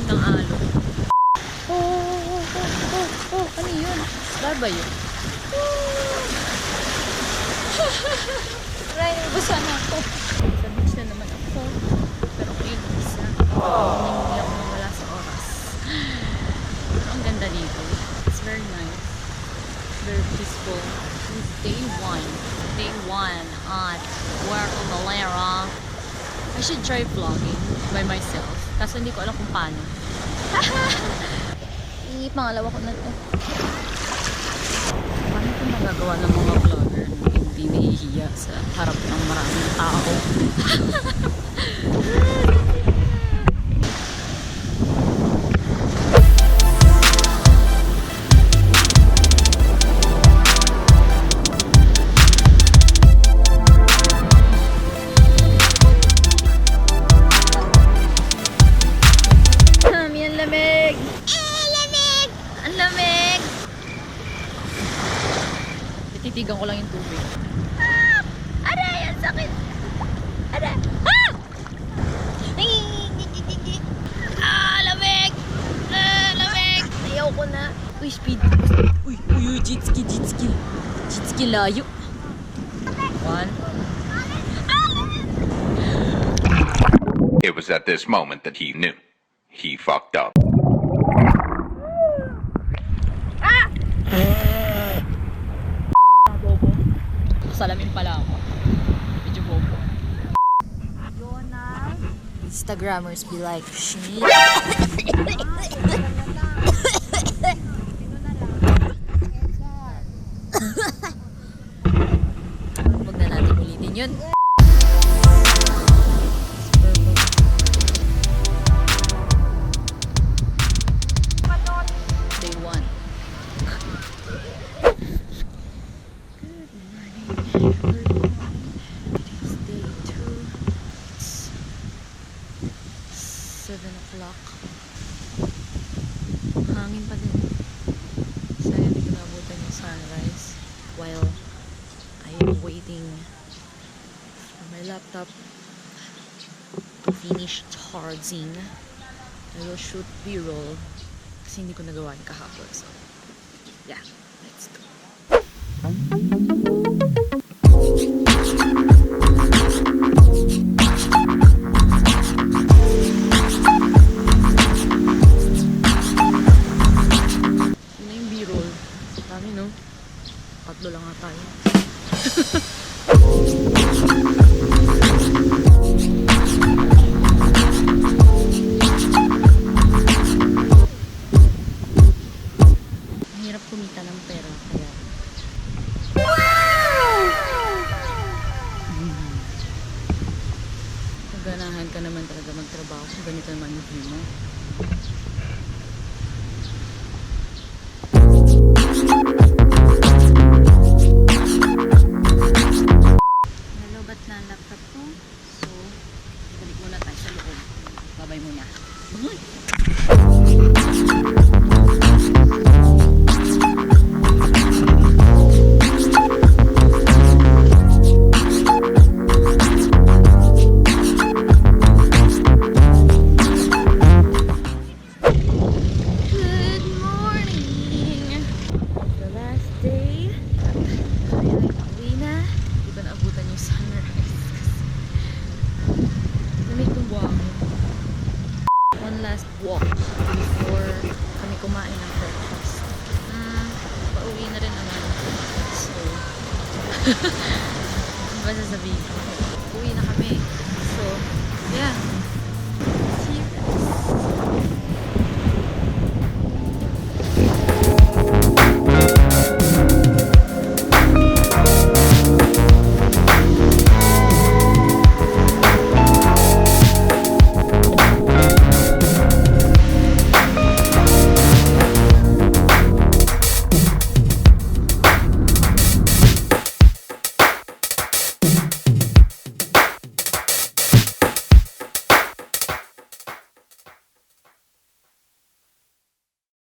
ng alo. Ano yun? Star ba yun? Try, basa na ako. Sa beach na naman ako. Pero kayo isa. Hindi ako nawala sa oras. Pero ang ganda dito. It's very nice. Very peaceful. It's day 1. Day 1 at Puerto Galera. I should try vlogging by myself. Kaso hindi ko alam kung paano. Pangalawa ko na to. Paano ito magagawa ng mga vlogger na hindi nahihiya sa harap ng maraming tao? Titigan ko lang yung tubig. Aray! Ang sakit! Aray! Lamig! Lamig! Ayaw ko na. Uy, speed. Uy, jet ski. Jet ski layo. 1. It was at this moment that he knew. He fucked up. Salamin pala ako. Medyo bobo. Instagrammers be like, shit. Huwag na natin ulitin yun. Day 1. It's day 2. It's 7 o'clock. Hangin pa din. Sayang hindi ko naabutan yung sunrise while I am waiting for my laptop to finish charging. I will shoot B-roll kasi hindi ko nagawa yung kahapon. So, yeah. Let's go. Tatlo lang nga tayo. Mahirap kumita ng pera kaya ganahan ka naman talaga magtrabaho kung ganito naman yung view mo. Nalobat na ang laptop ko. So, balik muna tayo sa loob. Babay muna. Last walk before kami kumain ng breakfast. Pauwi na rin naman. So, ano ba sasabihin? Uwi na kami. So, yeah.